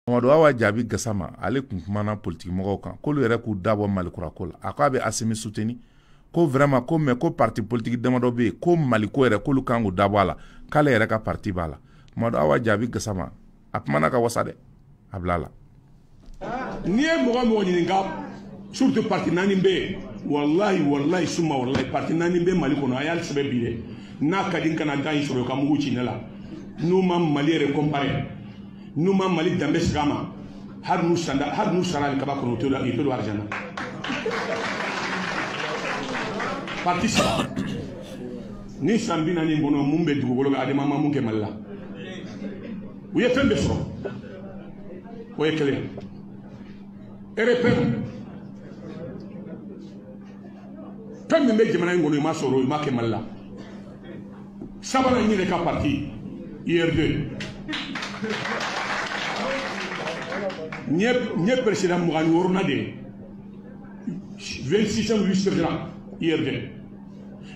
Mamadou Awa Jaabi Gassama ale kun kumana politique mɔgɔw kan k'olu yɛrɛ k'u dabɔ Malikura ko la a ko a bɛ Assimi soutenir ko vraiment ko mais ko parti politique damadɔ bɛ yen ko Maliko yɛrɛ k'olu kan k'u dabɔ a la k'ale yɛrɛ ka parti b'a la Mamadou Awa Jaabi Gassama a kumana ka wasa dɛ a bila la. N'i ye mɔgɔ mɔgɔ ɲininka surtout parti naani bɛ yen wallahi suma wallahi parti naani bɛ Mali kɔnɔ a y'ale sɛbɛn bi dɛ n'a ka di n kana gan in sɔrɔ ka mugu ci ne la n'u ma Mali yɛrɛ comparer n'u ma Mali danbe sigi a ma hali n'u sara alikaba kɔnɔ u t'o don argent na parti saba ni san 40 bɔnɔ mun bɛ dugukolo kan Adama ma mun kɛ Mali la u ye fɛn bɛɛ sɔrɔ o ye kelen RPM fɛn min bɛ jamana in kɔnɔ i ma sɔrɔ i ma kɛ Mali la sabanan n yɛrɛ ka parti IR2 n ye président Mugani Worona de 26e vice président IR2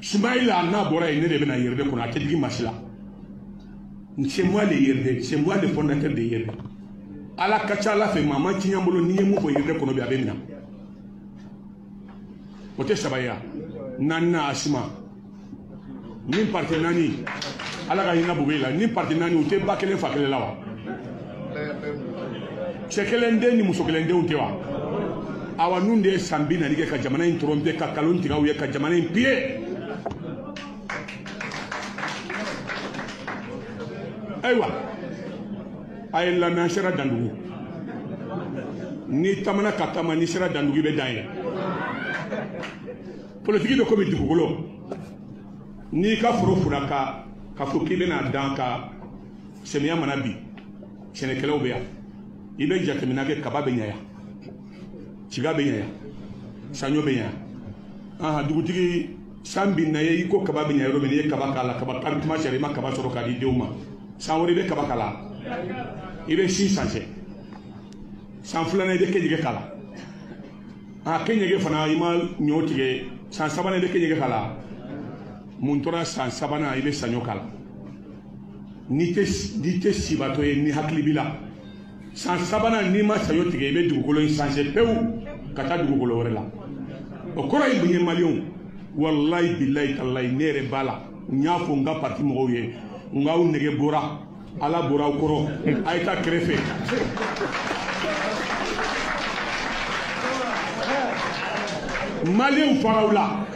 Soumaïla n'a bɔra yen ne de bɛna IR2 kɔnɔ a tɛ digi masi la c'est moi le IR2 c'est moi le fondateur de IR2 ala ka ca Ala fɛ maa ma tiɲɛ n bolo n'i ye mun fɔ IR2 kɔnɔ bi a bɛ minɛ o tɛ saba ye wa naaninan Asima ni parti naani ala ka hinɛ bube la ni parti naani u tɛ ba kelen fa kelen la wa cɛ kelen den ni muso kelen denw tɛ wa awa nun de ye san 40 kɛ ka jamana in tromper ka kalon tigɛ u ye ka jamana in piller ayiwa a ye lamɛn an sera Dandugu ni tamana ka taama ni sera Dandugu i bɛ dan ye politique bɛ komi dugukolo n'i ka foro fura ka fɔ k'i bɛna dan ka samiya mana bi sɛnɛkɛlaw bɛ yan i bɛ jateminɛ kɛ kaba bɛ ɲɛ yan tiga bɛ ɲɛ yan saɲɔ bɛ ɲɛ yan dugutigi san bin na ye i ko kaba bɛ ɲɛ yɔrɔ min n'i ye kaba k'a la kaba tuma sera i ma kaba sɔrɔ k'a di denw ma san wɛrɛ i bɛ kaba k'a la i bɛ si sansɛ san filanan i bɛ keninge k'a la keninge fana i ma ɲɔ tigɛ san sabanan i bɛ keninge k'a la mun tora san sabanan i bɛ saɲɔ k'a la n'i tɛ sibatɔ ye ni hakili b'i la san sabanan n'i ma saɲɔ tigɛ i bɛ dugukolo in sansɛ pewu ka taa dugukolo wɛrɛ la o kɔrɔ ye mun ye maliyɛnw wallahi billahi talahi ne yɛrɛ b'a la n y'a fɔ n ka parti mɔgɔw ye n k'aw nege bɔra ala bɔra aw kɔrɔ a ye taa kɛrɛfɛ maliyɛnw faraw la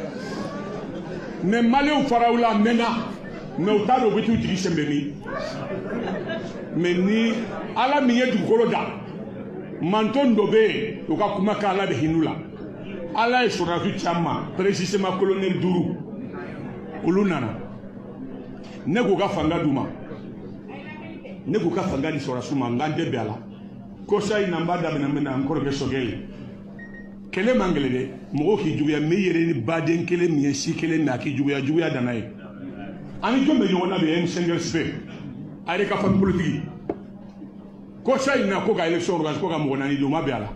mais maliyɛnw faraw la mɛnna mais u t'a dɔn u bɛ t'u jigi sɛnbɛ min mais ni ala min ye dugukolo da manton dɔ bɛ yen u ka kuma kɛ ala bɛ hinɛ u la ala ye sɔrɔdasiw caman précisément colonel 5 olu nana ne k'u ka fanga d'u ma ne k'u ka fanga di sɔrɔdasiw ma n k'an tɛ bɛn a la ko sa in na n b'a daminɛ min na n kɔrɔkɛ sɔkɛ ye kɛlɛ man gɛlɛn dɛ mɔgɔw k'i juguya mais i yɛrɛ ni baden kelen min ye si kelen min a k'i juguya danna ye ani jɔn bɛ ɲɔgɔn na bi M5SP a yɛrɛ ka famille politique ko sa in na ko ka élection organiser ko ka mɔgɔ naani di o ma bɛn a la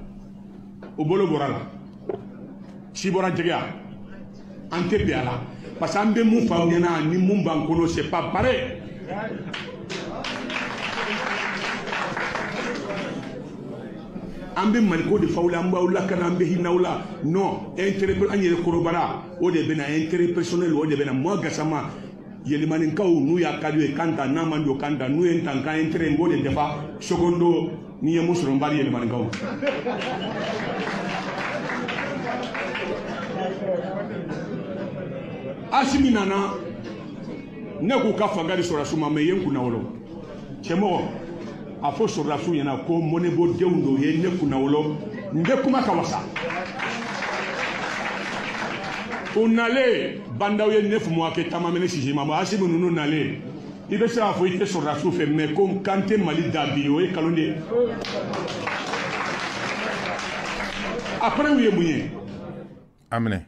o bolo bɔra la si bɔra jɛgɛya an tɛ bɛn a la parce que an bɛ mun fɔ aw ɲɛna ni mun b'an kɔnɔ c'est pas pareil an bɛ maliko de f'aw la an b'aw lakana an bɛ hinɛ aw la non intérêt an yɛrɛ kɔrɔbara o de bɛ na intérêt personnel o de bɛ na moi Gassama yɛlɛmaninkaw n'u y'a ka d'u ye kan ta n'a man d'u kan ta n'u ye n ta n ka intérêt n b'o de dafa secondo n'i ye mun sɔrɔ n b'a di yɛlɛmaninkaw ma Asimi nana ne k'u ka fanga di sɔrɔdasiw ma mais i ye n kunna wolo cɛmɔgɔ a fɔ sɔrɔdasiw ɲɛna ko mɔnɛbɔ denw dɔw ye ne kunna wolo n bɛ kuma ka wasa u nalen bandaw ye 9 mois kɛ taama mɛnɛ Sisi ma Asimi ninnu nalen i bɛ se k'a fɔ i tɛ sɔrɔdasiw fɛ mais ko kan tɛ Mali da bi o ye kalon de ye après u ye mun ye Aminɛ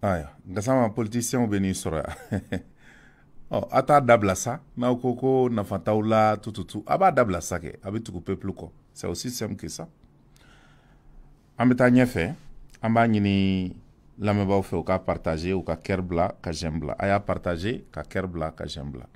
aya Gassama politiciens bɛ n'i sɔrɔ yan a t'a dabila sa n'aw ko nafa t'aw la tututu a b'a dabila sa kɛ a bɛ tugu peuple kɔ c'est aussi simple que ça an bɛ taa ɲɛfɛ an b'a ɲini lamɛnbaaw fɛ u ka partager u ka cœur bila ka j'aime bila a y'a partager ka cœur bila ka j'aime bila